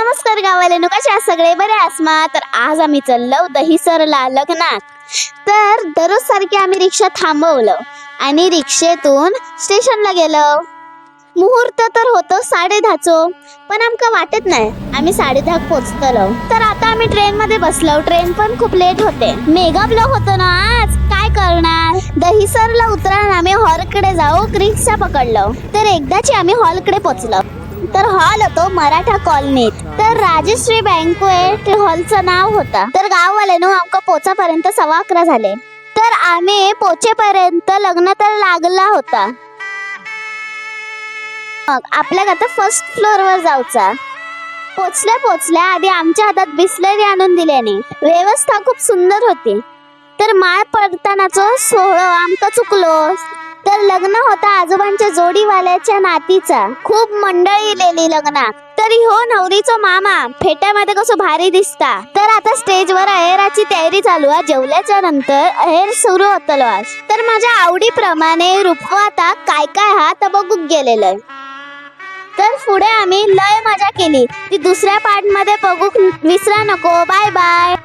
नमस्कार गावाले कशा सगळे बरे आसमा. तर आज आम्ही चाललो दहिसरला लग्नात. तर दररोज सारखी आम्ही रिक्षा थांबवलं आणि रिक्षेतून स्टेशनला गेलो. मुहूर्त तर होतो 10:30 पण आमका वाटत नाही आम्ही 10:30 पोचतलो. तर आता आम्ही ट्रेन मध्ये बसलो. ट्रेन पण खूप लेट होते. मेगा ब्लॉक होतो ना आज, काय करणार. दहिसरला उतरान आम्ही हॉलकडे जाऊ रिक्षा पकडलो. तर एकदाची आम्ही हॉलकडे पोचलो. तर हॉल होतो मराठा कॉलनीत. तर राजश्री बँक्वेट हॉलचं नाव होता. तर गाववाल्यानं आमका पोचापर्यंत 11:15 झाले. तर आम्ही पोचेपर्यंत लग्न तर लागला होता. मग आपल्याला आता फर्स्ट फ्लोअर वर जाऊचा. पोचल्या आधी आमच्या हातात बिस्लरी आणून दिल्याने व्यवस्था खूप सुंदर होती. तर माळ पडतानाचा सोहळा आमका चुकलो. तर लग्न होता आजोबांच्या जोडीवाल्याच्या नातीचा. खूप मंडळी इलेली लग्नात. तरी हो नवरीचा मामा फेट्यामध्ये कसं भारी दिसता. तर आता स्टेजवर अहेराची तयारी चालू आहे. जेवल्याच्या नंतर अहेर सुरू होतलो आज. तर माझ्या आवडीप्रमाणे रूपवाता काय काय हा तर बघूक गेलेलं आहे. तर पुढे आम्ही लय मजा केली. ती दुसऱ्या पार्ट मध्ये बघूक विसरा नको. Bye bye.